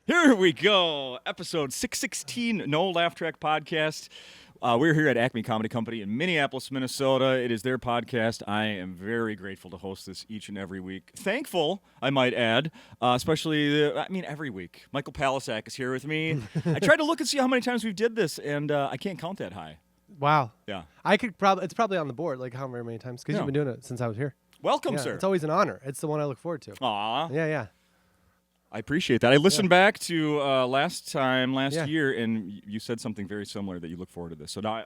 Here we go. Episode 616, No Laugh Track Podcast. We're here at Acme Comedy Company in Minneapolis, Minnesota. It is their podcast. I am very grateful to host this each and every week. Thankful, I might add, especially, every week. Michael Palascak is here with me. I tried to look and see how many times we've did this, and I can't count that high. Wow. Yeah. It's probably on the board, like how many times, because Yeah. you've been doing it since I was here. Welcome, Yeah, sir. It's always an honor. It's the one I look forward to. Aw. Yeah. I appreciate that. I listened back to last Yeah. year, and you said something very similar that you look forward to this. So now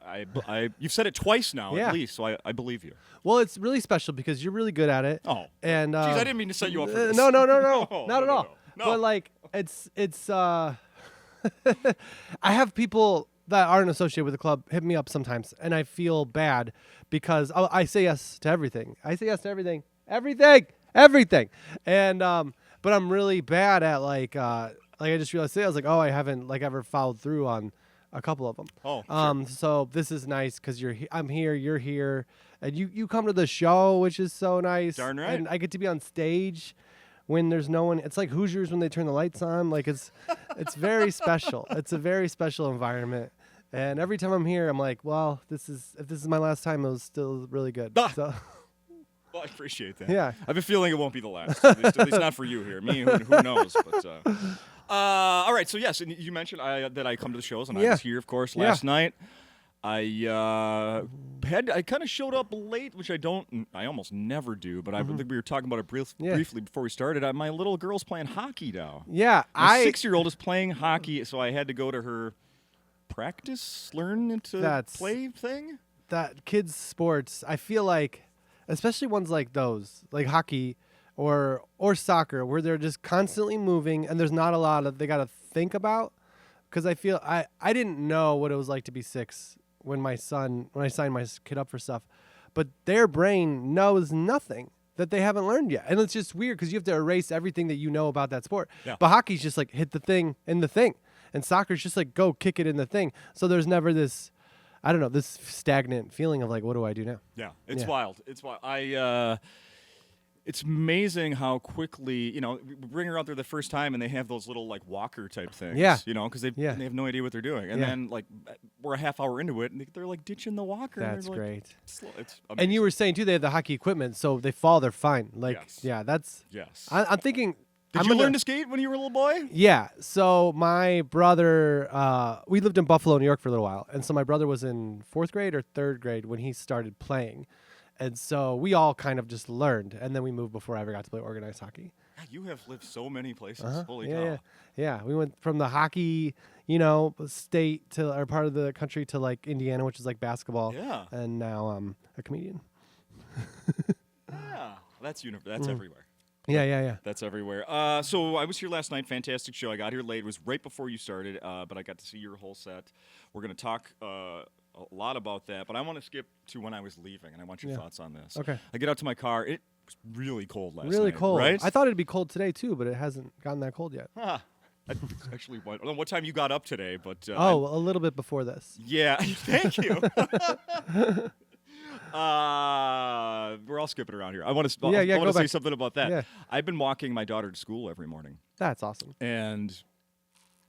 you've said it twice now Yeah. at least, so I believe you. Well, it's really special because you're really good at it. Oh, And jeez, I didn't mean to set you up for this. No, not at No, all. no. But like, it's I have people that aren't associated with the club hit me up sometimes, and I feel bad because I say yes to everything. I say yes to everything, and but I'm really bad at like I just realized today I was like, oh, I haven't like ever followed through on a couple of them. Oh, sure. So this is nice because I'm here, you're here, and you come to the show, which is so nice. Darn right. And I get to be on stage when there's no one. It's like Hoosiers when they turn the lights on. Like it's very special. It's a very special environment. And every time I'm here, I'm like, well, if this is my last time, it was still really good. Ah. So Well, I appreciate that. Yeah. I have a feeling it won't be the last. At least not for you here. Me, who knows? But all right. So yes, and you mentioned that I come to the shows, and I Yeah. was here, of course, Yeah. last night. I kind of showed up late, which I almost never do. But I think we were talking about it Yeah. briefly before we started. My little girl's playing hockey now. yeah, My 6-year-old is playing hockey, so I had to go to her learn to That's- play thing. that kids sports, I feel like, especially ones like those, like hockey or soccer, where they're just constantly moving and there's not a lot of they got to think about. Because I feel I didn't know what it was like to be 6 when I signed my kid up for stuff, but their brain knows nothing that they haven't learned yet, and it's just weird because you have to erase everything that you know about that sport. Yeah. But hockey's just like hit the thing in the thing, and soccer's just like go kick it in the thing. So there's never this, I don't know, this stagnant feeling of like, what do I do now? Yeah, it's Yeah. wild. It's wild. It's amazing how quickly, we bring her out there the first time and they have those little like walker type things. Yeah. Because they Yeah. have no idea what they're doing. And Yeah. then like we're a half hour into it and they're like ditching the walker. and That's they're, like, great. slow. It's And you amazing. were saying too, they have the hockey equipment, so they fall, they're fine. Like, Yes. yeah, that's. Yes. I'm thinking. Did I'm you gonna- learn to skate when you were a little boy? Yeah. So my brother, we lived in Buffalo, New York for a little while. And so my brother was in 4th grade or 3rd grade when he started playing. And so we all kind of just learned. And then we moved before I ever got to play organized hockey. God, you have lived so many places. Holy yeah, cow. yeah. We went from the hockey, state to or part of the country to like Indiana, which is like basketball. Yeah. And now I'm a comedian. Yeah. That's everywhere. Yeah. That's everywhere. So I was here last night. Fantastic show. I got here late. It was right before you started, but I got to see your whole set. We're going to talk a lot about that, but I want to skip to when I was leaving, and I want your Yeah. thoughts on this. Okay. I get out to my car. It was really cold last night. Really cold. Right? I thought it'd be cold today too, but it hasn't gotten that cold yet. It's actually, I don't know what time you got up today, but A little bit before this. yeah. Thank you. We're all skipping around here. I want to. Yeah, I want go to say back. something about that. Yeah. I've been walking my daughter to school every morning. That's awesome. And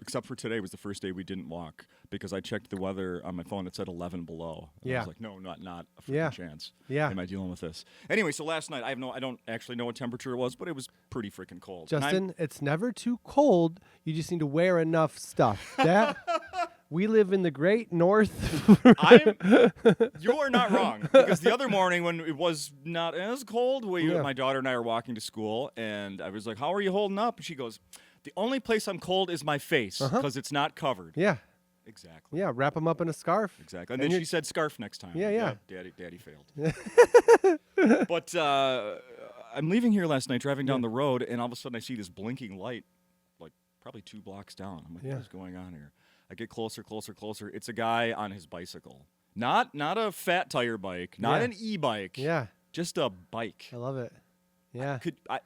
except for today was the first day we didn't walk because I checked the weather on my phone. It said 11 below. And I Yeah. was like, no, not a freaking Yeah. chance. Yeah. Am I dealing with this? Anyway, so last night I don't actually know what temperature it was, but it was pretty freaking cold. And Justin, it's never too cold. You just need to wear enough stuff. We live in the great north. You are not wrong because the other morning when it was not as cold, Yeah. my daughter and I are walking to school, and I was like, "How are you holding up?" And she goes, "The only place I'm cold is my face because it's not covered." Yeah. Exactly. Yeah. Wrap them up in a scarf. Exactly. And And then you're- she said scarf next time. Yeah. Daddy failed. But I'm leaving here last night, driving down the road, and all of a sudden I see this blinking light, like probably 2 blocks down. I'm like, Yeah. what is going on here? I get closer. It's a guy on his bicycle. Not a fat tire bike, not Yeah. an e-bike. Yeah. Just a bike. I love it. Yeah.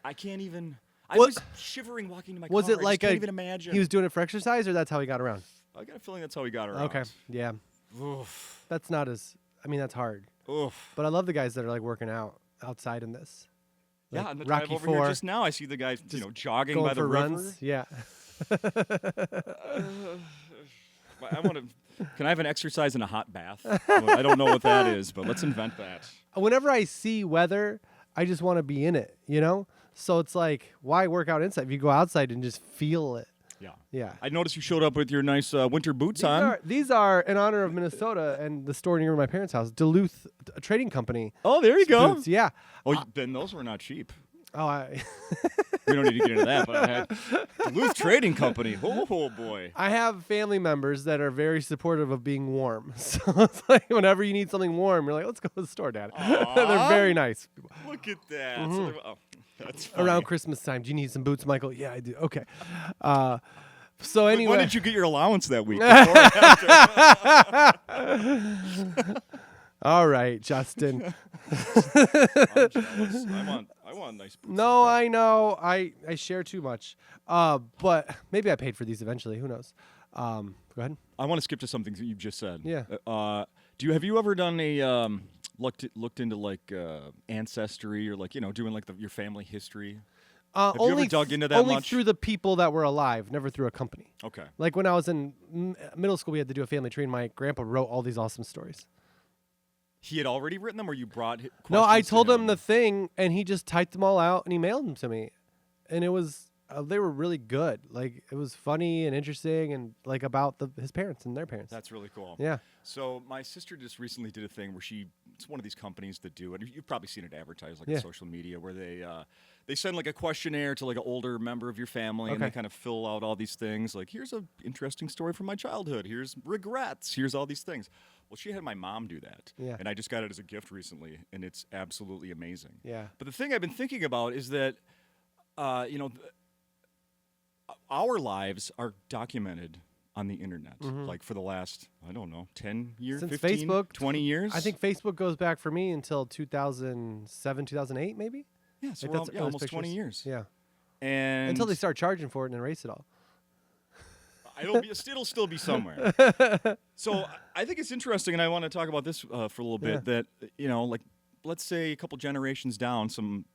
I can't even. I What- was shivering walking to my Was car. it I like just can't even imagine. he was doing it for exercise, or that's how he got around? I got a feeling that's how he got around. Okay. Yeah. Oof. That's not as. I mean, that's hard. Oof. But I love the guys that are like working out outside in this. Yeah, Like on the drive Rocky over IV, here just now, I see the guys, jogging going by the for river. runs. Yeah. I want to. Can I have an exercise in a hot bath? I don't know what that is, but let's invent that. Whenever I see weather, I just want to be in it, you know? So it's like, why work out inside if you go outside and just feel it? Yeah. Yeah. I noticed you showed up with your nice winter boots on. These are in honor of Minnesota and the store near my parents' house, Duluth Trading Company. Oh, there you go. Boots, yeah. Oh, then those were not cheap. Oh, We don't need to get into that, but I had Duluth Trading Company. Oh, boy. I have family members that are very supportive of being warm. So it's like whenever you need something warm, you're like, let's go to the store, Dad. They're very nice. Look at that. Mm-hmm. So that's funny. Around Christmas time, do you need some boots, Michael? Yeah, I do. Okay. So anyway. When did you get your allowance that week? All right, Justin. I'm jealous. I want nice boots. No, like I know. I share too much. But maybe I paid for these eventually. Who knows? Go ahead. I want to skip to something that you just said. Yeah. Have you ever done a looked into like Ancestry or like doing like your family history? Have you ever dug into that only much? through the people that were alive, never through a company. Okay. Like when I was in middle school, we had to do a family tree, and my grandpa wrote all these awesome stories. He had already written them, or you brought? No, I questions to told him him? the thing, and he just typed them all out, and he mailed them to me, and it was they were really good. Like it was funny and interesting, and like about his parents and their parents. That's really cool. Yeah. So my sister just recently did a thing where it's one of these companies that do it. You've probably seen it advertised like Yeah. on social media where they send like a questionnaire to like an older member of your family and Okay. they kind of fill out all these things like here's an interesting story from my childhood. Here's regrets. Here's all these things. Well, she had my mom do that. Yeah. And I just got it as a gift recently and it's absolutely amazing. Yeah. But the thing I've been thinking about is that our lives are documented on the internet, like for the last, I don't know, 10 years, Since 15, Facebook, 20 years? I think Facebook goes back for me until 2007, 2008, maybe. Yeah, so Like, that's those almost 20 pictures. years. Yeah. And Until they start charging for it and erase it all. it'll still be somewhere. So I think it's interesting, and I want to talk about this for a little bit, that, like, let's say a couple generations down, some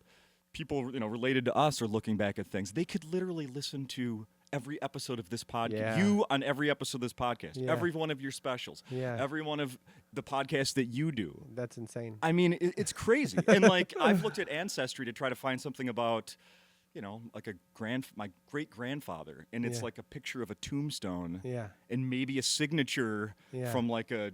people, related to us are looking back at things. They could literally listen to every episode of this podcast. Yeah. You on every episode of this podcast. Yeah. Every one of your specials. Yeah. Every one of the podcasts that you do. That's insane. I mean, it's crazy. And like, I've looked at Ancestry to try to find something about, like my great grandfather, and it's Yeah. like a picture of a tombstone, Yeah. and maybe a signature Yeah. from like a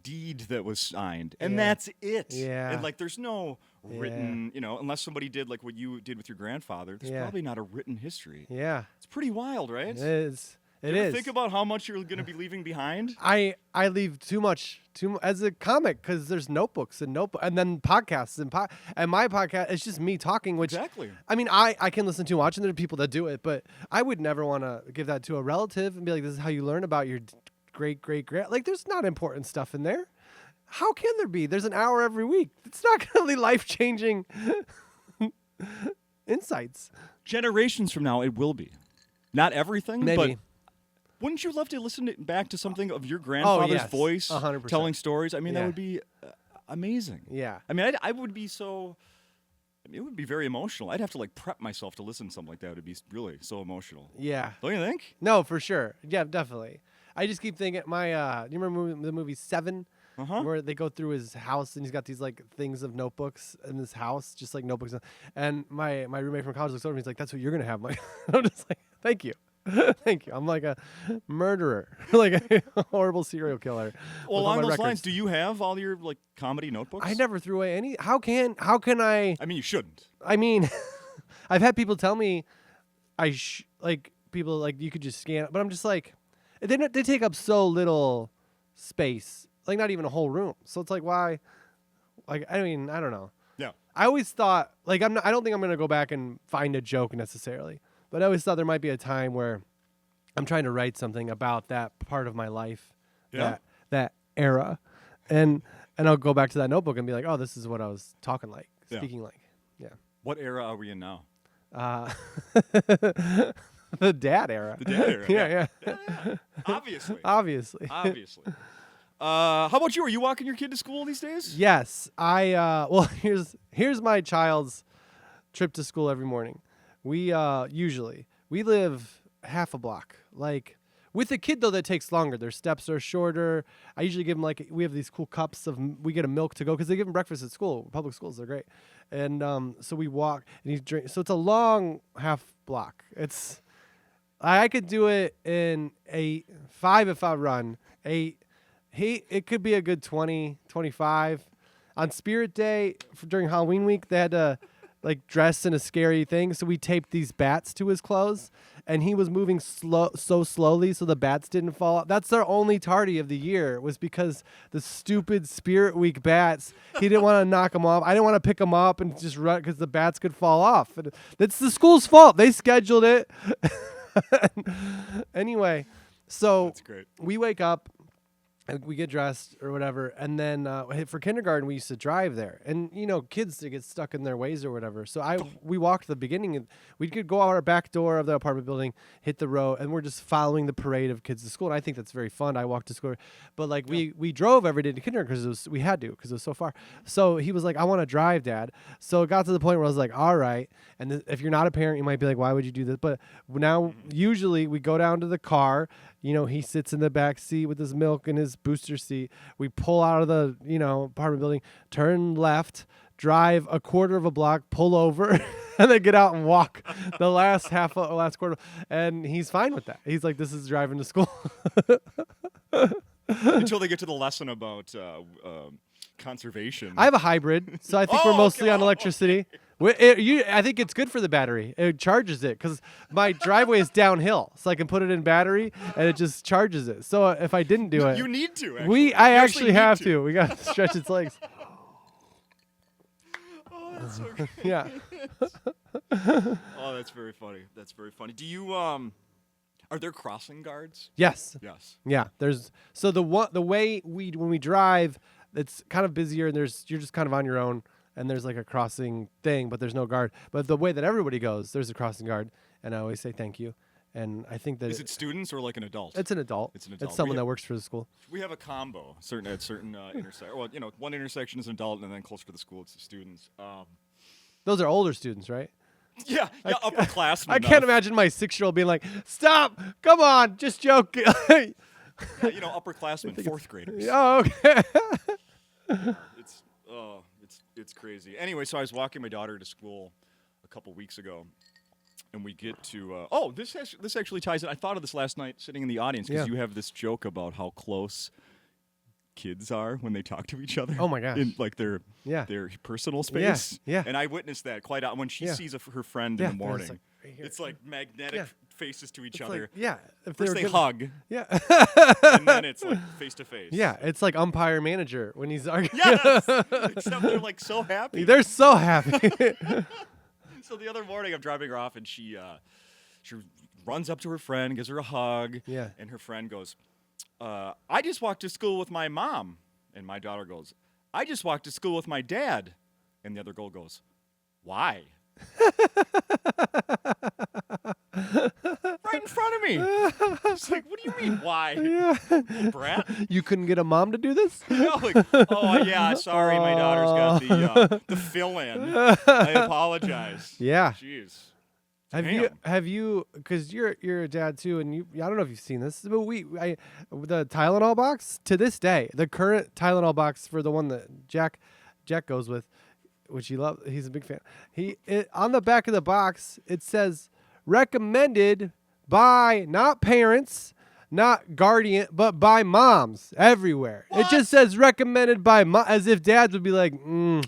deed that was signed, and Yeah. that's it. Yeah. And like, there's no written, unless somebody did like what you did with your grandfather. There's Yeah. probably not a written history. Yeah. It's pretty wild, right? It is. It You ever is. think about how much you're going to be leaving behind. I leave too much as a comic because there's notebooks and then podcasts and my podcast it's just me talking, which Exactly. I mean I can listen to and watch, and there are people that do it, but I would never want to give that to a relative and be like, this is how you learn about your great like there's not important stuff in there. How can there be? There's an hour every week. It's not going to be life-changing insights. Generations from now, it will be. Not everything, Maybe. but wouldn't you love to listen back to something of your grandfather's yes. voice 100%. telling stories? I mean, Yeah. that would be amazing. Yeah. I mean, I would be so. I mean, it would be very emotional. I'd have to like prep myself to listen to something like that. It would be really so emotional. Yeah. Don't you think? No, for sure. Yeah, definitely. I just keep thinking do you remember the movie Seven? Uh-huh. Where they go through his house and he's got these like things of notebooks in his house, just like notebooks. And my roommate from college looks over and he's like, "That's what you're gonna have, Mike." I'm just like, "Thank you, thank you." I'm like a murderer, like a horrible serial killer. Well, with all along my those records. lines, do you have all your like comedy notebooks? I never threw away any. How can I? I mean, you shouldn't. I mean, I've had people tell me like people like you could just scan it, but I'm just like, they take up so little space. Like not even a whole room. So it's like, why? Like, I mean, I don't know. Yeah. I always thought, like, I don't think I'm going to go back and find a joke necessarily. But I always thought there might be a time where I'm trying to write something about that part of my life, Yeah. that era. And I'll go back to that notebook and be like, oh, this is what I was talking like, Yeah. speaking like. Yeah. What era are we in now? The dad era. The dad era. Yeah. Obviously. Obviously. Obviously. How about you? Are you walking your kid to school these days? Yes, well, here's my child's trip to school every morning. We live half a block. Like with a kid though, that takes longer. Their steps are shorter. I usually give them we have these cool cups we get a milk to go because they give them breakfast at school. Public schools, they're great. And so we walk and he drinks. So it's a long half block. I could do it in 5 if I run. 8. It could be a good 20, 25. On Spirit Day during Halloween week, they had to dress in a scary thing. So we taped these bats to his clothes, and he was moving so slowly so the bats didn't fall out. That's our only tardy of the year, was because the stupid Spirit Week bats, he didn't want to knock them off. I didn't want to pick them up and just run because the bats could fall off. And it's the school's fault. They scheduled it. Anyway, so That's great. we wake up. And we get dressed or whatever, and then for kindergarten we used to drive there, and kids to get stuck in their ways or whatever. So we walked the beginning, and we could go out our back door of the apartment building, hit the road, and we're just following the parade of kids to school. And I think that's very fun. I walked to school, but we drove every day to kindergarten because we had to because it was so far. So he was like, "I want to drive, Dad." So it got to the point where I was like, "All right." And if you're not a parent, you might be like, "Why would you do this?" But now usually we go down to the car. He sits in the back seat with his milk and his booster seat. We pull out of the, apartment building, turn left, drive a quarter of a block, pull over, and then get out and walk the last quarter. And he's fine with that. He's like, this is driving to school. Until they get to the lesson about conservation. I have a hybrid, so I think we're mostly on electricity. I think it's good for the battery. It charges it because my driveway is downhill, so I can put it in battery and it just charges it. So if I didn't do it, you need to. Actually. I actually have to. We got to stretch its legs. Oh, that's so great. Yeah. Oh, that's very funny. That's very funny. Do you are there crossing guards? Yes. Yes. Yeah. There's the way when we drive, it's kind of busier and you're just kind of on your own. And there's a crossing thing, but there's no guard. But the way that everybody goes, there's a crossing guard, and I always say thank you. And I think that is it students or an adult? It's an adult. It's an adult. It's someone that works for the school. We have a combo at certain intersections. Well, one intersection is an adult, and then closer to the school, it's the students. Those are older students, right? Yeah, upperclassmen. I can't imagine my 6-year-old being like, "Stop! Come on, just joking." Yeah, upperclassmen, 4th graders. Oh, okay. It's crazy. Anyway, so I was walking my daughter to school a couple weeks ago, and we get to this actually ties in. I thought of this last night sitting in the audience because you have this joke about how close kids are when they talk to each other. Oh my gosh! In their personal space. Yeah. And I witnessed that quite out when she sees her friend in the morning. It's like magnetic faces to each other. If First they hug. Yeah. And then it's face to face. Yeah, it's like umpire manager when he's arguing. Yes. Except they're so happy. They're so happy. So the other morning I'm dropping her off and she runs up to her friend, gives her a hug. Yeah. And her friend goes, I just walked to school with my mom. And my daughter goes, I just walked to school with my dad. And the other girl goes, why? Right in front of me. It's like, what do you mean, why? Little brat. You couldn't get a mom to do this? No, sorry, my daughter's got the fill-in. I apologize. Yeah. Jeez. Have you? Because you're a dad too, and I don't know if you've seen this, but the Tylenol box to this day, the current Tylenol box for the one that Jack goes with, which he loves. He's a big fan. On the back of the box it says recommended by not parents, not guardian, but by moms everywhere. What? It just says recommended by as if dads would be like, you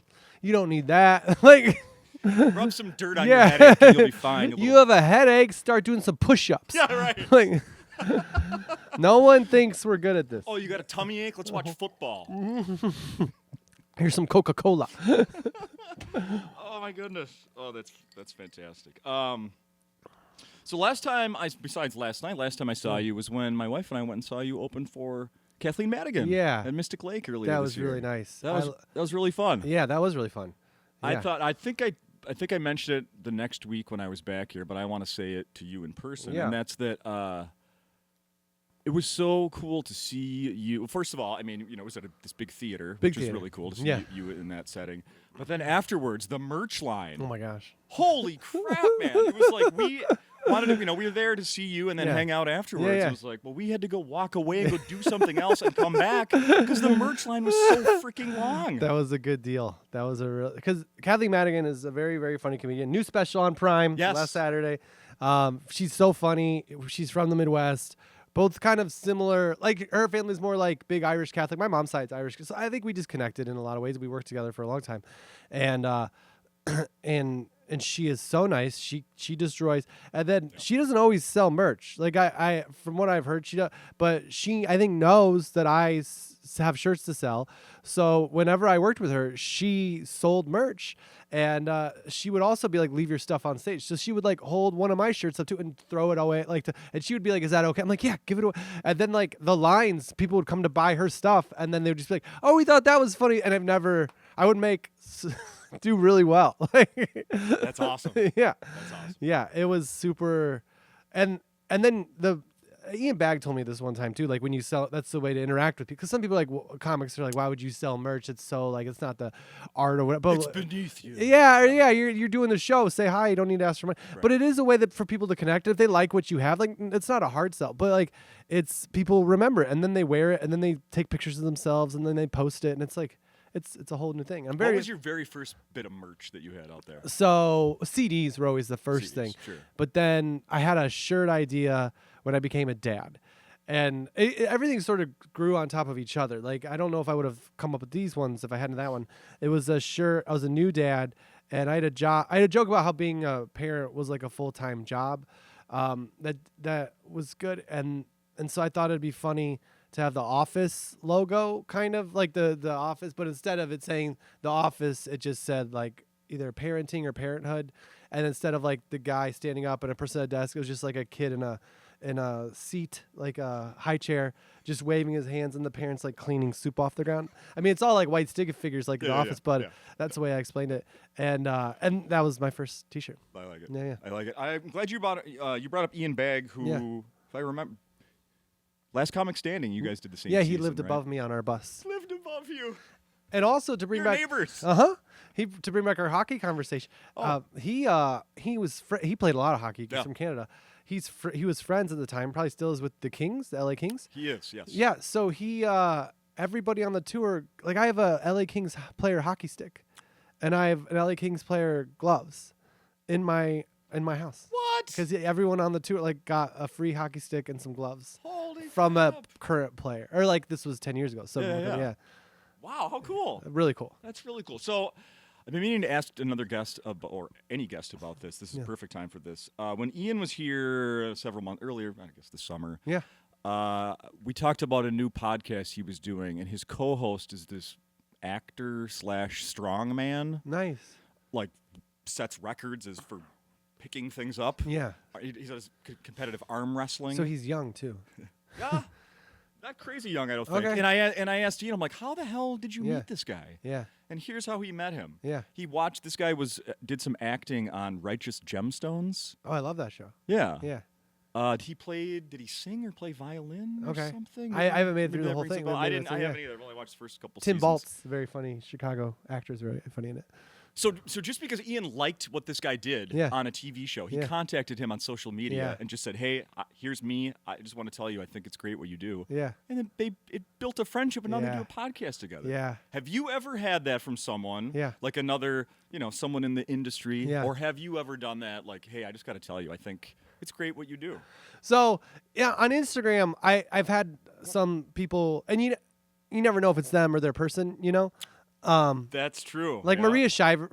don't need that. Like. Rub some dirt on your headache and you'll be fine. You have a headache, start doing some push-ups. Yeah, right. Like, no one thinks we're good at this. Oh, you got a tummy ache? Let's watch football. Here's some Coca-Cola. Oh my goodness. Oh, that's fantastic. So last time I saw you was when my wife and I went and saw you open for Kathleen Madigan. Yeah. At Mystic Lake earlier That this year. was really nice. That was really fun. Yeah, that was really fun. Yeah. I think I mentioned it the next week when I was back here, but I want to say it to you in person. Yeah. And that's that it was so cool to see you. First of all, I mean, it was at this big theater, which was really cool to see you in that setting. But then afterwards, the merch line. Oh my gosh. Holy crap, man. It was like we wanted to, we were there to see you and then hang out afterwards. Yeah. It was like, well, we had to go walk away and go do something else and come back because the merch line was so freaking long. That was a good deal. That was a real, because Kathleen Madigan is a very, very funny comedian. New special on Prime last Saturday. She's so funny. She's from the Midwest. Both kind of similar. Like, her family's more like big Irish Catholic. My mom's side's Irish. So I think we just connected in a lot of ways. We worked together for a long time. And and she is so nice. She destroys. And then she doesn't always sell merch. Like, I from what I've heard, she does. But she, I think, knows that I have shirts to sell. So whenever I worked with her, she sold merch. And she would also be like, leave your stuff on stage. So she would like hold one of my shirts up too and throw it away. And she would be like, is that okay? I'm like, yeah, give it away. And then like the lines, people would come to buy her stuff. And then they would just be like, oh, we thought that was funny. And I would do really well. That's awesome. Yeah. That's awesome. Yeah. It was super. And then Ian Bagg told me this one time too. Like, when you sell, that's the way to interact with people. Because some people are like, comics are like, why would you sell merch? It's so like, it's not the art or whatever. But it's beneath you. Yeah. You're doing the show. Say hi. You don't need to ask for money. Right. But it is a way that for people to connect. If they like what you have, like, it's not a hard sell. But like, it's people remember it and then they wear it and then they take pictures of themselves and then they post it and it's like, it's a whole new thing. What was your very first bit of merch that you had out there? So CDs were always the first thing. Sure. But then I had a shirt idea when I became a dad. And everything sort of grew on top of each other. Like, I don't know if I would have come up with these ones if I hadn't that one. It was a shirt. I was a new dad, and I had a job. I had a joke about how being a parent was like a full-time job. That was good. And so I thought it'd be funny to have the Office logo, kind of like the Office, but instead of it saying the Office, it just said like either parenting or parenthood. And instead of like the guy standing up and a person at a desk, it was just like a kid in a seat, like a high chair, just waving his hands, and the parents like cleaning soup off the ground. I mean, it's all like white stick figures like The Office, but that's the way I explained it. And that was my first T-shirt. I like it. Yeah. I like it. I'm glad you brought up Ian Bagg, who, if I remember, Last Comic Standing, you guys did the same. Yeah, season, he lived right? above me on our bus. Lived above you. And also to bring Your back neighbors. To bring back our hockey conversation. He played a lot of hockey. He's from Canada. He was friends at the time. Probably still is with the Kings, the LA Kings. He is, yes. Yeah. So he everybody on the tour, like, I have a LA Kings player hockey stick, and I have an LA Kings player gloves in my house. What? Because everyone on the tour like got a free hockey stick and some gloves Holy from crap. a current player, or like this was 10 years ago. So Yeah. Wow, how cool. Really cool. That's really cool. So I've been meaning to ask another guest or any guest about this. This is the perfect time for this. When Ian was here several months earlier, I guess this summer, we talked about a new podcast he was doing, and his co-host is this actor / strongman. Nice. Like, sets records as for picking things up. Yeah. He does competitive arm wrestling. So he's young too. Yeah. Not crazy young, I don't think. Okay. And I asked Ian, I'm like, how the hell did you meet this guy? Yeah. And here's how he met him. Yeah. He watched, this guy did some acting on Righteous Gemstones. Oh, I love that show. Yeah. Yeah. Did he sing or play violin or something? I haven't made it through Maybe the whole rings a thing. bell. I haven't either. I've only watched the first couple Tim seasons. Baltz, very funny Chicago actor, is very funny in it. So just because Ian liked what this guy did on a TV show, he contacted him on social media and just said, hey, here's me. I just want to tell you I think it's great what you do. Yeah. And then it built a friendship, and now they do a podcast together. Yeah. Have you ever had that from someone, like another, someone in the industry? Yeah. Or have you ever done that, like, hey, I just got to tell you, I think it's great what you do? So, yeah, on Instagram, I've had some people, and you never know if it's them or their person, That's true. Like Maria Shriver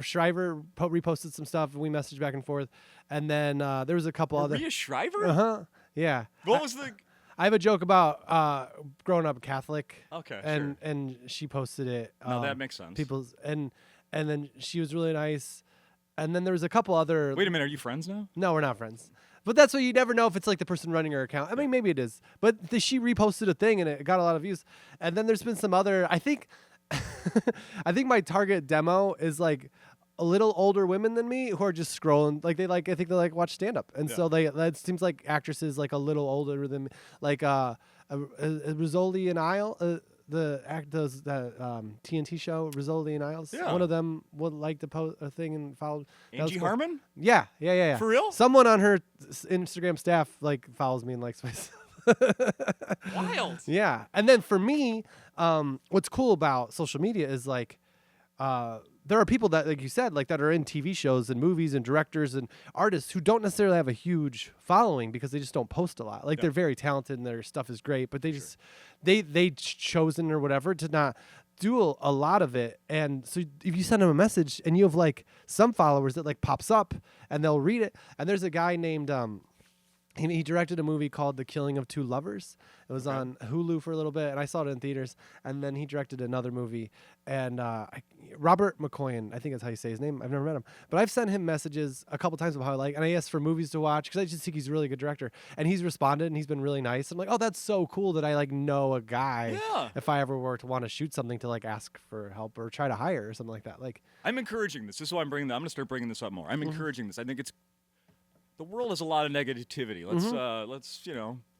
reposted some stuff, and we messaged back and forth. And then there was a couple other. Maria Shriver? Yeah. What was the... I have a joke about growing up Catholic. Okay, and she posted it. No, that makes sense. People's and then she was really nice. And then there was a couple other. Wait a minute, are you friends now? No, we're not friends. But that's what you never know if it's like the person running her account. I mean, maybe it is. But she reposted a thing and it got a lot of views. And then there's been some other. I think my target demo is like a little older women than me who are just scrolling. Like I think they like watch stand up, and so that seems like actresses like a little older than me, like Rizzoli and Isle. TNT show, Rizzoli and Isles. Yeah. One of them would like to post a thing and follow. Angie Harmon? Yeah. For real? Someone on her Instagram staff like follows me and likes my stuff. Wild. Yeah. And then for me, what's cool about social media is like, there are people that, like you said, like that are in TV shows and movies and directors and artists who don't necessarily have a huge following because they just don't post a lot. Like they're very talented and their stuff is great, but they just they chosen or whatever to not do a lot of it. And so if you send them a message and you have like some followers that like pops up and they'll read it. And there's a guy named he directed a movie called The Killing of Two Lovers. It was on Hulu for a little bit, and I saw it in theaters. And then he directed another movie. And Robert McCoyan, I think that's how you say his name. I've never met him. But I've sent him messages a couple times about how I like, and I asked for movies to watch because I just think he's a really good director. And he's responded, and he's been really nice. I'm like, oh, that's so cool that I like know a guy. Yeah. If I ever were to want to shoot something to like ask for help or try to hire or something like that. Like, I'm encouraging this. This is why I'm bringing that. I'm going to start bringing this up more. I'm encouraging this. I think it's the world has a lot of negativity. Let's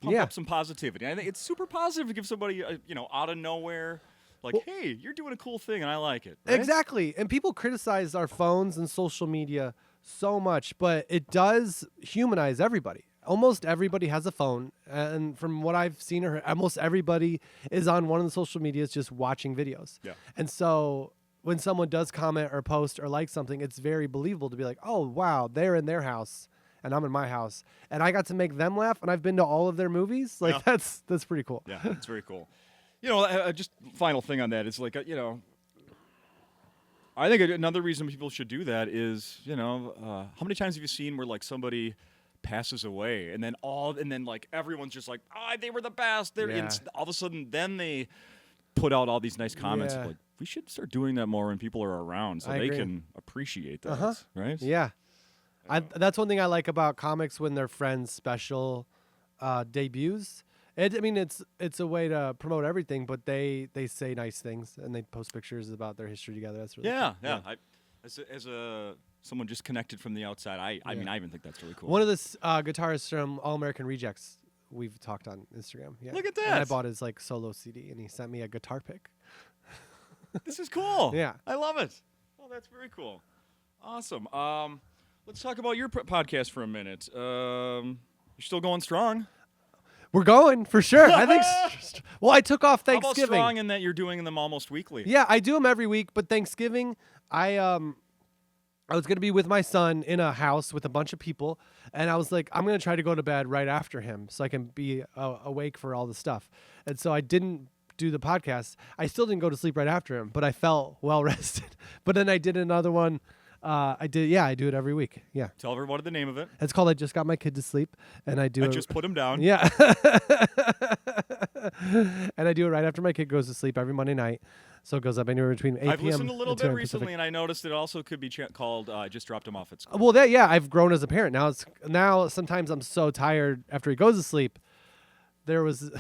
pump up some positivity. I think it's super positive to give somebody out of nowhere like, hey, you're doing a cool thing and I like it. Right? Exactly. And people criticize our phones and social media so much, but it does humanize everybody. Almost everybody has a phone, and from what I've seen or heard, almost everybody is on one of the social medias just watching videos. Yeah. And so when someone does comment or post or like something, it's very believable to be like, oh, wow, they're in their house and I'm in my house, and I got to make them laugh, and I've been to all of their movies. Like, that's pretty cool. Yeah, it's very cool. Just final thing on that is like, I think another reason people should do that is, how many times have you seen where like somebody passes away and then like everyone's just like, they were the best. All of a sudden, then they put out all these nice comments. Yeah. Like, we should start doing that more when people are around so I they agree. can appreciate that, right? Yeah. That's one thing I like about comics when their friends' special debuts. It's a way to promote everything, but they say nice things and they post pictures about their history together. That's really cool. Yeah. As someone just connected from the outside, I even think that's really cool. One of the guitarists from All American Rejects we've talked on Instagram. Yeah. Look at that. And I bought his like solo CD and he sent me a guitar pick. This is cool. Yeah. I love it. Oh, that's very cool. Awesome. Let's talk about your podcast for a minute. You're still going strong. We're going for sure. I think. Well, I took off How about Thanksgiving. strong in that you're doing them almost weekly? Yeah, I do them every week, but Thanksgiving, I was going to be with my son in a house with a bunch of people, and I was like, I'm going to try to go to bed right after him so I can be awake for all the stuff. And so I didn't do the podcast. I still didn't go to sleep right after him, but I felt well rested. But then I did another one. I do it every week. Yeah. Tell everybody the name of it. It's called I Just Got My Kid to Sleep, and I do it. Just put him down. Yeah. And I do it right after my kid goes to sleep every Monday night. So it goes up anywhere between 8 p.m. I've listened a little and 2 bit a.m. recently, Pacific. and I noticed it also could be called I Just Dropped Him Off at School. Well, I've grown as a parent. Now sometimes I'm so tired after he goes to sleep. There was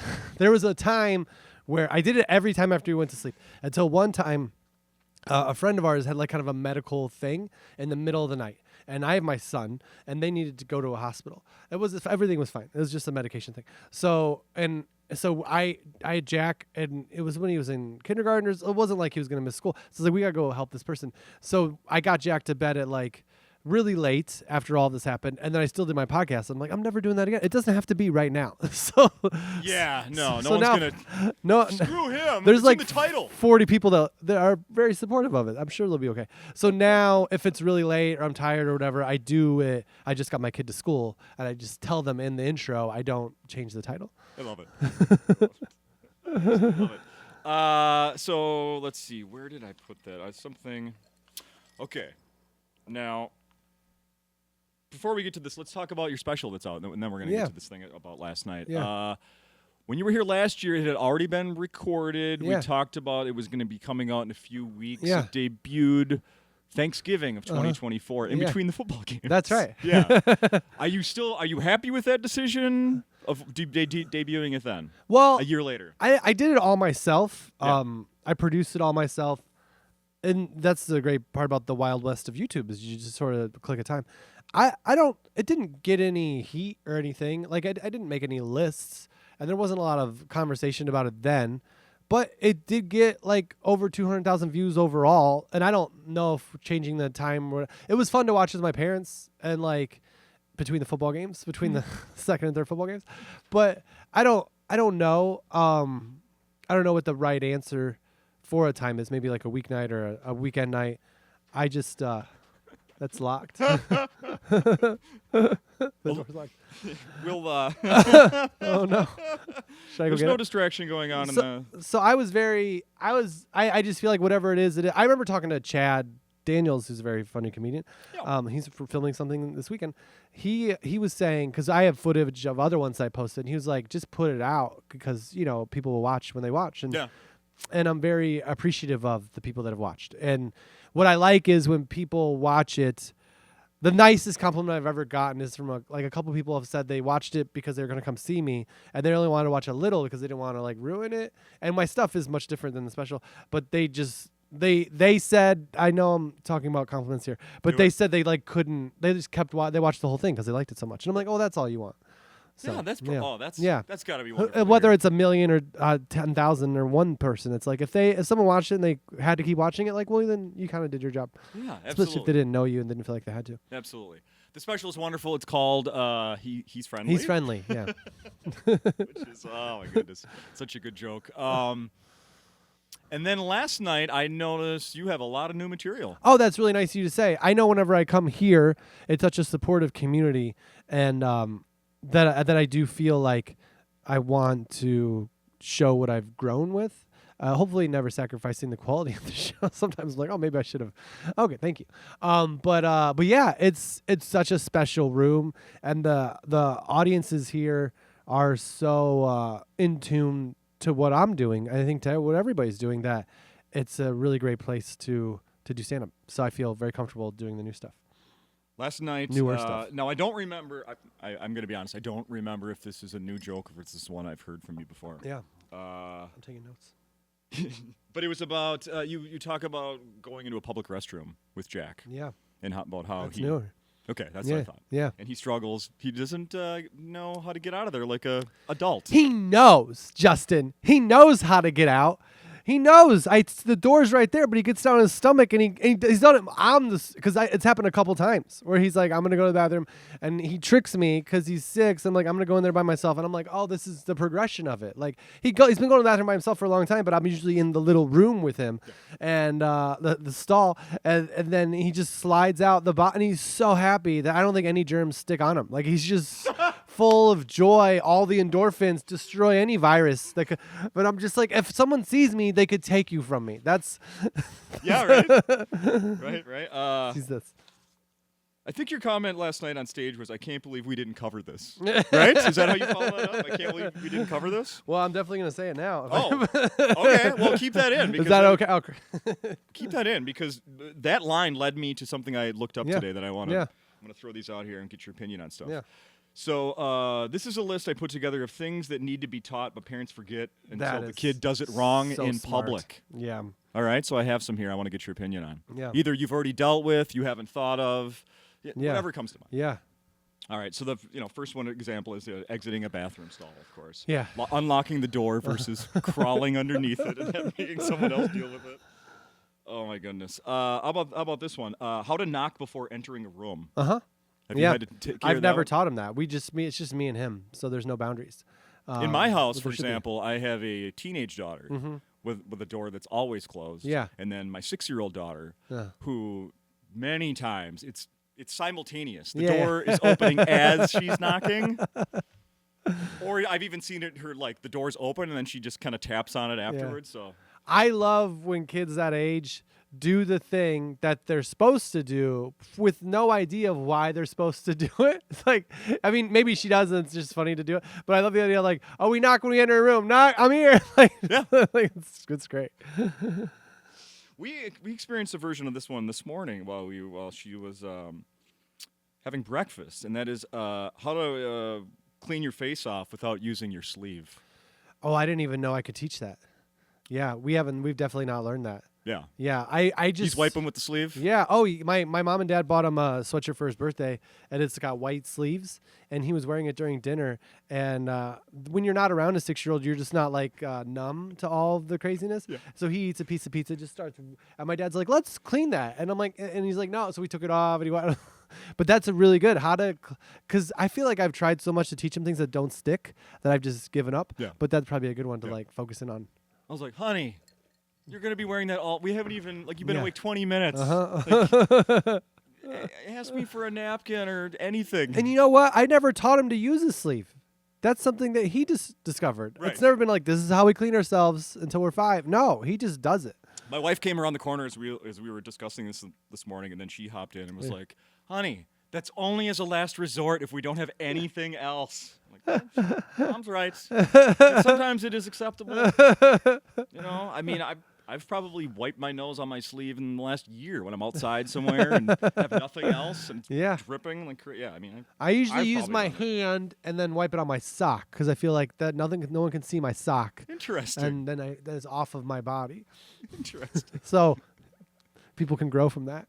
a time where I did it every time after he went to sleep until one time a friend of ours had like kind of a medical thing in the middle of the night. And I have my son, and they needed to go to a hospital. Everything was fine. It was just a medication thing. So I had Jack, and it was when he was in kindergarten. It wasn't like he was going to miss school. So I was like, we got to go help this person. So I got Jack to bed at like really late after all this happened, and then I still did my podcast. I'm like, I'm never doing that again. It doesn't have to be right now. So yeah, no so one's now, gonna no screw him. There's it's like in the title. 40 people that are very supportive of it. I'm sure they'll be okay. So now, if it's really late or I'm tired or whatever, I do it. I just got my kid to school, and I just tell them in the intro. I don't change the title. I love it. Love it. So let's see. Where did I put that? Something. Okay. Now, before we get to this, let's talk about your special that's out, and then we're going to get to this thing about last night. Yeah. When you were here last year, it had already been recorded. Yeah. We talked about it was going to be coming out in a few weeks. Yeah. It debuted Thanksgiving of 2024 in between the football games. That's right. Yeah. Are you happy with that decision of debuting it then? Well, a year later. I did it all myself. Yeah. I produced it all myself. And that's the great part about the Wild West of YouTube is you just sort of click a time. It didn't get any heat or anything. Like I didn't make any lists, and there wasn't a lot of conversation about it then, But it did get like over 200,000 views overall, and I don't know if changing the time. It was fun to watch with my parents and like between the football games, between the second and third football games. But I don't know. I don't know what the right answer for a time is. Maybe like a weeknight or a weekend night. I just that's locked. The door's locked. We'll. Oh no! Should I go There's get no it? distraction going on. So I just feel like whatever it is, I remember talking to Chad Daniels, who's a very funny comedian. Yeah. He's filming something this weekend. He was saying, because I have footage of other ones I posted, and he was like, just put it out because people will watch when they watch, and I'm very appreciative of the people that have watched. And what I like is when people watch it. The nicest compliment I've ever gotten is from a couple people have said they watched it because they were going to come see me, and they only wanted to watch a little because they didn't want to like ruin it. And my stuff is much different than the special, but they said, I know I'm talking about compliments here, but they said they like couldn't. They just they watched the whole thing because they liked it so much. And I'm like, oh, that's all you want. So, that's got to be wonderful. Whether it's 1 million or 10,000 or one person, it's like if someone watched it and they had to keep watching it, like, well, then you kind of did your job. Yeah, absolutely. Especially if they didn't know you and didn't feel like they had to. Absolutely. The special is wonderful. It's called He's Friendly. He's Friendly, yeah. Which is, oh my goodness, such a good joke. And then last night I noticed you have a lot of new material. Oh, that's really nice of you to say. I know whenever I come here, it's such a supportive community, and that I do feel like I want to show what I've grown with. Hopefully never sacrificing the quality of the show. Sometimes I'm like, oh, maybe I should have. Okay, thank you. But yeah, it's such a special room, and the audiences here are so in tune to what I'm doing. I think to what everybody's doing, that it's a really great place to do stand-up. So I feel very comfortable doing the new stuff. Last night, newer stuff. Now I don't remember. I'm going to be honest. I don't remember if this is a new joke or if it's this one I've heard from you before. Yeah. I'm taking notes. But it was about you talk about going into a public restroom with Jack. Yeah. And about how that's newer. Okay, that's what I thought. Yeah. And he struggles. He doesn't know how to get out of there like a adult. He knows, Justin. He knows how to get out. He knows. The door's right there, but he gets down on his stomach, and he's done it. Because it's happened a couple times where he's like, I'm going to go to the bathroom, and he tricks me because he's sick. So I'm like, I'm going to go in there by myself. And I'm like, oh, this is the progression of it. Like, he's been going to the bathroom by himself for a long time, but I'm usually in the little room with him and the stall. And then he just slides out the bottom, and he's so happy that I don't think any germs stick on him. Like, he's just full of joy. All the endorphins destroy any virus. But I'm just like, if someone sees me, they could take you from me. That's yeah, right. right. Sees this. I think your comment last night on stage was, "I can't believe we didn't cover this." Right? Is that how you followed that up? I can't believe we didn't cover this. Well, I'm definitely gonna say it now. Oh, okay. Well, keep that in. Is that okay? Okay. Keep that in because that line led me to something I looked up today that I want to. I'm gonna throw these out here and get your opinion on stuff. Yeah. So this is a list I put together of things that need to be taught, but parents forget until the kid does it wrong so in smart. public. Yeah. All right. So I have some here I want to get your opinion on. Yeah. Either you've already dealt with, you haven't thought of, whatever comes to mind. Yeah. All right. So the first one example is exiting a bathroom stall, of course. Yeah. Unlocking the door versus crawling underneath it and then making someone else deal with it. Oh my goodness. How about this one? How to knock before entering a room. Uh-huh. Have you had to take care I've of that never one? taught him that. It's just me and him, so there's no boundaries. In my house, for example, I have a teenage daughter with a door that's always closed. Yeah. And then my 6-year-old daughter, who many times it's simultaneous. The door is opening as she's knocking. Or I've even seen her like the door's open and then she just kind of taps on it afterwards. So I love when kids that age do the thing that they're supposed to do with no idea of why they're supposed to do it. It's like, I mean, maybe she doesn't. It's just funny to do it. But I love the idea of like, oh, we knock when we enter a room. Knock, I'm here. Like, like, it's great. We experienced a version of this one this morning while she was having breakfast, and that is how to clean your face off without using your sleeve. Oh, I didn't even know I could teach that. Yeah, we've definitely not learned that. Yeah. Yeah, I just He's wiping with the sleeve? Yeah. Oh, my mom and dad bought him a sweatshirt for his birthday, and it's got white sleeves, and he was wearing it during dinner. And when you're not around a 6-year-old, you're just not like numb to all of the craziness. Yeah. So he eats a piece of pizza, just starts, and my dad's like, "Let's clean that," and I'm like, and he's like, "No." So we took it off, and he went. But that's a really good because I feel like I've tried so much to teach him things that don't stick that I've just given up. Yeah. But that's probably a good one to like focus in on. I was like, honey, you're going to be wearing that all. We haven't even, like, you've been Yeah. awake 20 minutes. Uh-huh. Like, ask me for a napkin or anything. And you know what? I never taught him to use his sleeve. That's something that he just discovered. Right. It's never been like, this is how we clean ourselves until we're 5. No, he just does it. My wife came around the corner as we were discussing this morning, and then she hopped in and was like, honey, that's only as a last resort if we don't have anything else. I'm like, Mom's right. And sometimes it is acceptable. You know, I mean, I've probably wiped my nose on my sleeve in the last year when I'm outside somewhere and have nothing else and dripping. Like, yeah, I mean, I usually I've use probably my done it. hand and then wipe it on my sock because I feel like that no one can see my sock. Interesting. And then that is off of my body. Interesting. So people can grow from that.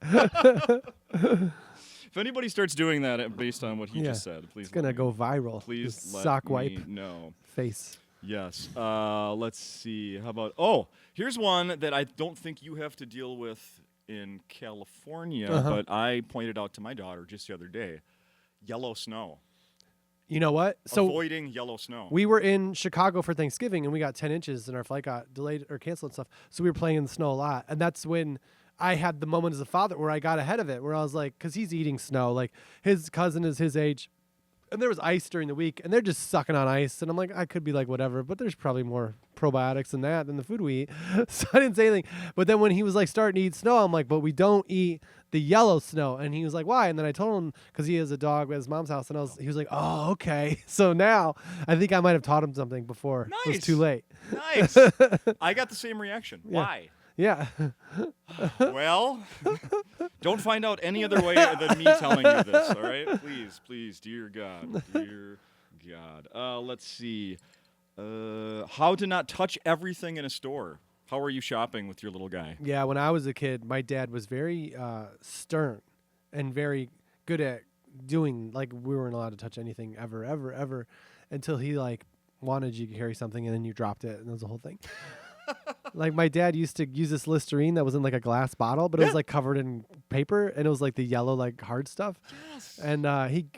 If anybody starts doing that based on what he just said, please. It's gonna go viral. Please This let sock me wipe know. face. Yes. Let's see. How about? Oh, here's one that I don't think you have to deal with in California, but I pointed out to my daughter just the other day. Yellow snow. You know what? So avoiding yellow snow. we were in Chicago for Thanksgiving, and we got 10 inches, and our flight got delayed or canceled and stuff. So we were playing in the snow a lot, and that's when I had the moment as a father where I got ahead of it, where I was like, because he's eating snow, like his cousin is his age. And there was ice during the week, and they're just sucking on ice. And I'm like, I could be like, whatever, but there's probably more probiotics in that than the food we eat. So I didn't say anything. But then when he was like starting to eat snow, I'm like, but we don't eat the yellow snow. And he was like, why? And then I told him, because he has a dog at his mom's house. And he was like, oh, okay. So now I think I might have taught him something before it was too late. Nice. I got the same reaction. Yeah. Why? Yeah. Well, don't find out any other way than me telling you this, all right? Please, dear God. Let's see. How to not touch everything in a store. How are you shopping with your little guy? Yeah, when I was a kid, my dad was very stern and very good at doing, like, we weren't allowed to touch anything ever, until he, like, wanted you to carry something and then you dropped it, and it was the whole thing. Like, my dad used to use this Listerine that was in like a glass bottle, but it was like covered in paper, and it was like the yellow, like hard stuff. Yes. And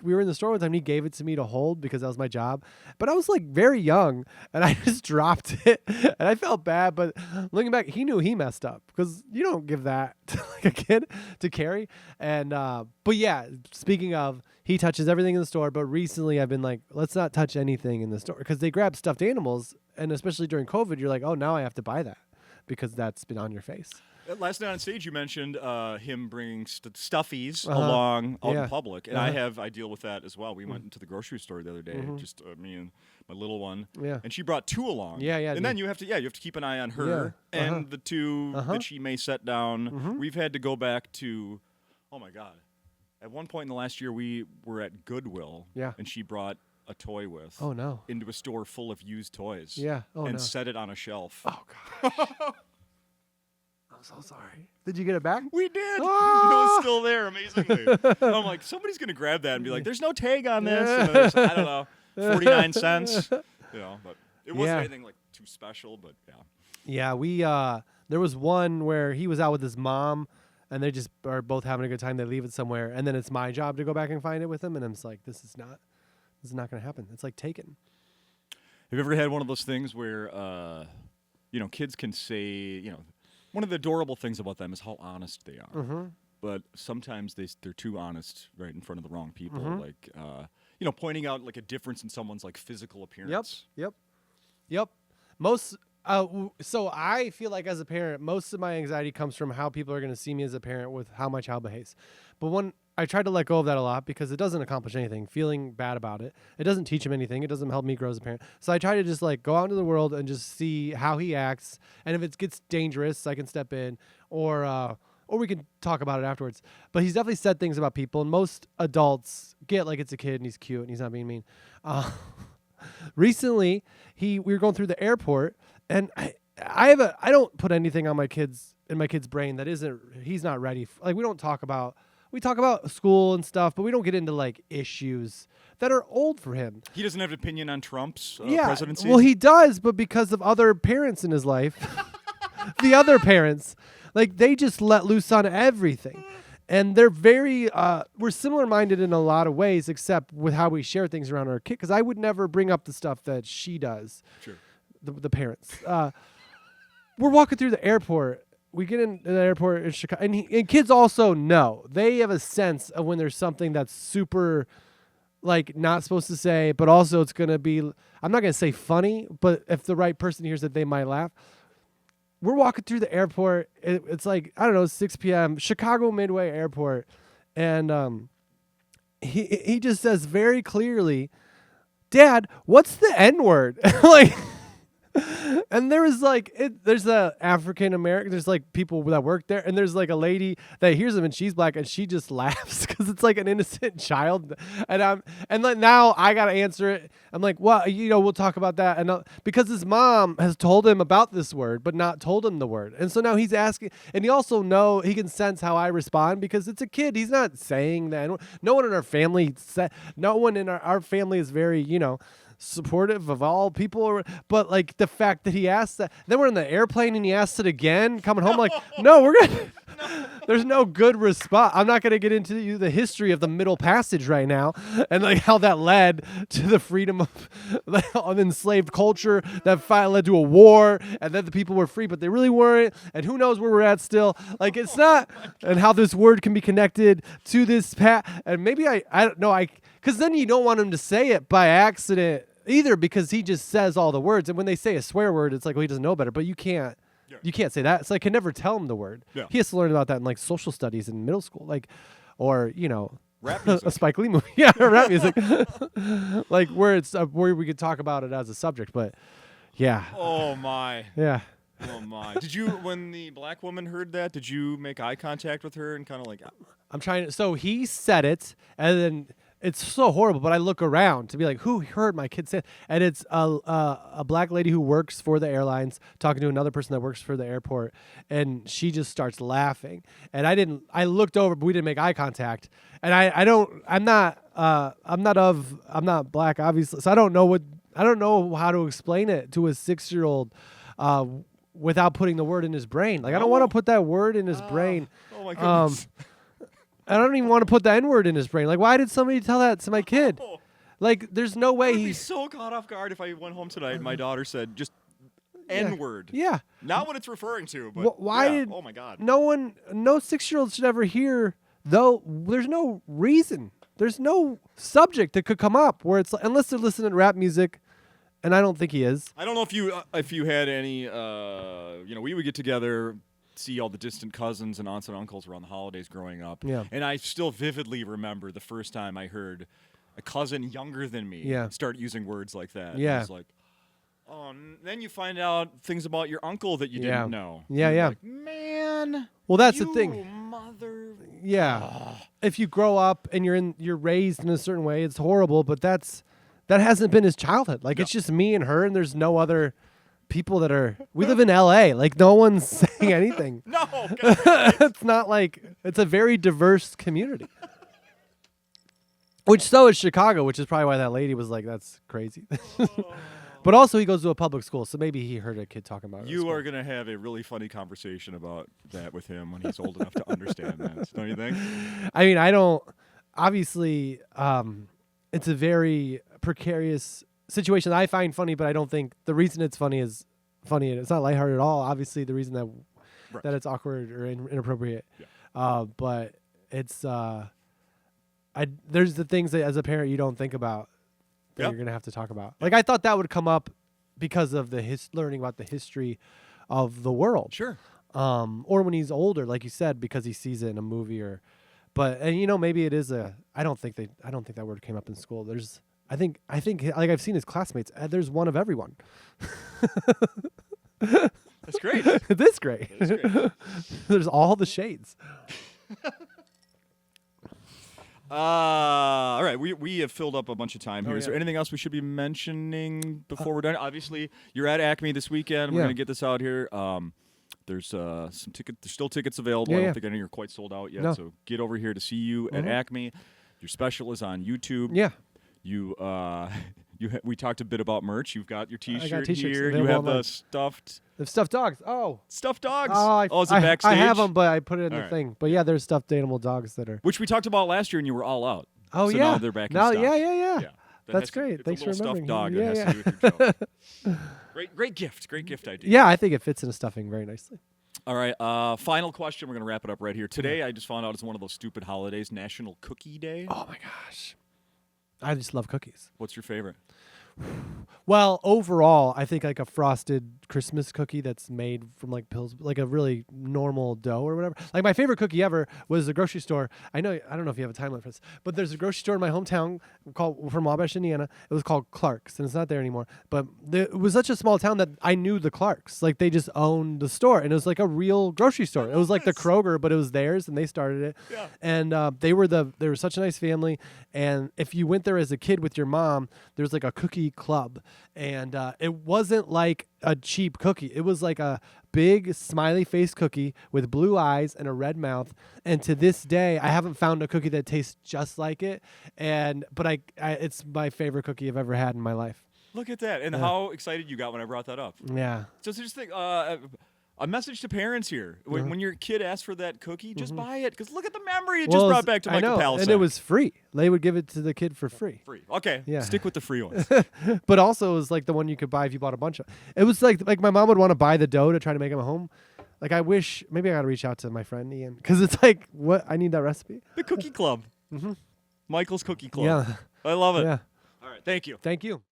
we were in the store one time, and he gave it to me to hold because that was my job. But I was like very young, and I just dropped it, and I felt bad. But looking back, he knew he messed up because you don't give that to like a kid to carry. And but yeah, speaking of, he touches everything in the store. But recently, I've been like, let's not touch anything in the store because they grab stuffed animals. And especially during COVID, you're like, oh, now I have to buy that because that's been on your face. Last night on stage, you mentioned him bringing stuffies along out in public, and I deal with that as well. We went into the grocery store the other day, just me and my little one, and she brought 2 along. Yeah. And then you have to keep an eye on her and the 2 that she may set down. We've had to go back to, oh my God, at one point in the last year, we were at Goodwill, and she brought a toy with into a store full of used toys and set it on a shelf. Oh gosh. I'm so sorry. Did you get it back? We did. It was still there, amazingly. I'm like, somebody's gonna grab that and be like, there's no tag on this. And there's, I don't know, 49 cents. But it wasn't anything like too special, but Yeah, we there was one where he was out with his mom, and they just are both having a good time. They leave it somewhere, and then it's my job to go back and find it with him, and I'm just like, this is not going to happen. It's like Taken. Have you ever had one of those things where, kids can say, one of the adorable things about them is how honest they are. But sometimes they're too honest right in front of the wrong people. Like, pointing out like a difference in someone's like physical appearance. Yep. So I feel like as a parent, most of my anxiety comes from how people are going to see me as a parent with how my child behaves. But when I try to let go of that a lot because it doesn't accomplish anything. Feeling bad about it. It doesn't teach him anything. It doesn't help me grow as a parent. So I try to just like go out into the world and just see how he acts. And if it gets dangerous, I can step in or we can talk about it afterwards. But he's definitely said things about people. And most adults get like it's a kid and he's cute and he's not being mean. Recently, we were going through the airport and I don't put anything on my kids in my kid's brain that he's not ready for. Like we talk about school and stuff, but we don't get into like issues that are old for him. He doesn't have an opinion on Trump's Yeah, presidency? well, he does, but because of other parents in his life, the other parents, like they just let loose on everything. And they're very, we're similar-minded in a lot of ways, except with how we share things around our kid. Because I would never bring up the stuff that she does. Sure. The parents. We're walking through the airport. We get in the airport in Chicago, and kids also know. They have a sense of when there's something that's super, like, not supposed to say, but also it's going to be, I'm not going to say funny, but if the right person hears it, they might laugh. We're walking through the airport. It's like, I don't know, 6 p.m., Chicago Midway Airport. And he just says very clearly, Dad, what's the N-word? Like, and there's a African American, there's like people that work there, and there's like a lady that hears him and she's black and she just laughs because it's like an innocent child. And like now I gotta answer it. I'm like, well, we'll talk about that. And because his mom has told him about this word, but not told him the word. And so now he's asking, and he also he can sense how I respond because it's a kid. He's not saying that. No one in our family our family is very, supportive of all people, but like the fact that he asked that, then we're in the airplane and he asked it again coming home, like, no, we're gonna there's no good response. I'm not gonna get into the history of the Middle Passage right now and like how that led to the freedom of enslaved culture that finally led to a war, and then the people were free but they really weren't, and who knows where we're at still. Like it's not, and how this word can be connected to this and maybe I don't know, because then you don't want him to say it by accident either, because he just says all the words, and when they say a swear word, it's like, well, he doesn't know better. But you can't say that. So I can never tell him the word. Yeah. He has to learn about that in like social studies in middle school, like, or rap music. A Spike Lee movie, yeah, rap music, like where it's where we could talk about it as a subject. But yeah. Oh my. Yeah. Oh my. Did you, when the black woman heard that, did you make eye contact with her and kind of like? I'm trying to. So he said it, and then. It's so horrible, but I look around to be like, who heard my kid say it? And it's a black lady who works for the airlines talking to another person that works for the airport, and she just starts laughing. And I looked over, but we didn't make eye contact. And I'm not black, obviously, so I don't know how to explain it to a 6-year-old without putting the word in his brain. Like I don't want to put that word in his brain. Oh my goodness. I don't even want to put the N-word in his brain. Like, why did somebody tell that to my kid? Like, there's no way I'd be so caught off guard if I went home tonight and my daughter said just N-word. Yeah. Not what it's referring to, but oh my God. No 6-year-old should ever hear, though, there's no reason. There's no subject that could come up where it's, unless they're listening to rap music, and I don't think he is. I don't know if you had any, we would get together, see all the distant cousins and aunts and uncles around the holidays growing up. Yeah. And I still vividly remember the first time I heard a cousin younger than me start using words like that. Yeah. I was like, oh, then you find out things about your uncle that you didn't know. Yeah, yeah. Like, man. Well, that's the thing. Mother. Yeah. If you grow up and you're raised in a certain way, it's horrible, but that hasn't been his childhood. Like it's just me and her, and there's no other people we live in LA, like no one's saying anything. No, God. It's not like, it's a very diverse community. Which so is Chicago, which is probably why that lady was like, that's crazy. But also he goes to a public school, so maybe he heard a kid talking about it. You are going to have a really funny conversation about that with him when he's old enough to understand that, don't you think? I mean, I don't, obviously, it's a very precarious situation that I find funny, but I don't think the reason it's funny is funny. It's not lighthearted at all. Obviously, the reason that it's awkward or inappropriate. Yeah. But it's there's the things that as a parent you don't think about that you're gonna have to talk about. Like I thought that would come up because of the learning about the history of the world. Sure. Or when he's older, like you said, because he sees it in a movie and maybe it is I don't think that word came up in school. I think like I've seen his classmates. There's one of everyone. That's great. It is great. There's all the shades. All right, we have filled up a bunch of time here. Oh, Is there yeah. anything else we should be mentioning before we're done? Obviously, you're at Acme this weekend. We're Yeah. gonna get this out here. There's some tickets. There's still tickets available. Yeah, I don't yeah. think any are quite sold out yet. No. So get over here to see you at Acme. Your special is on YouTube. Yeah. You we talked a bit about merch. You've got your T-shirt T-shirts here. You available have the online. stuffed The stuffed dogs. Oh. dogs. Oh, is it backstage? I have them, but I put it in All the right. thing. But yeah, there's stuffed animal dogs that are. Which we talked about last year, and you were all out. Oh so yeah. Now they're back in now, stock. yeah. Yeah. That That's has to- great. it's Thanks a for little stuffed remembering. dog Yeah, that has to do with your joke. Great gift. Great gift idea. Yeah, I think it fits in a stuffing very nicely. All right. Final question. We're going to wrap it up right here. Today, I just found out it's one of those stupid holidays, National Cookie Day. Oh my gosh. I just love cookies. What's your favorite? Well, overall, I think like a frosted Christmas cookie that's made from like pills, like a really normal dough or whatever. Like my favorite cookie ever was the grocery store. I don't know if you have a time limit for this, but there's a grocery store in my hometown from Wabash, Indiana. It was called Clark's, and it's not there anymore. But it was such a small town that I knew the Clarks. Like they just owned the store, and it was like a real grocery store. It was like the Kroger, but it was theirs, and they started it. Yeah. And they were such a nice family. And if you went there as a kid with your mom, there was like a cookie club. And it wasn't like a cheap cookie. It was like a big smiley face cookie with blue eyes and a red mouth. And to this day, I haven't found a cookie that tastes just like it. But it's my favorite cookie I've ever had in my life. Look at that. And how excited you got when I brought that up. Yeah. So just think, a message to parents here. When your kid asks for that cookie, just buy it. Because look at the memory it just brought back to Michael Palascak. And it was free. They would give it to the kid for free. free. Okay. Yeah. Stick with the free ones. But also it was like the one you could buy if you bought a bunch of. It was like my mom would want to buy the dough to try to make them at home. Like I wish maybe I got to reach out to my friend Ian because it's like what I need that recipe. The Cookie Club. Michael's Cookie Club. Yeah. I love it. Yeah. All right. Thank you. Thank you.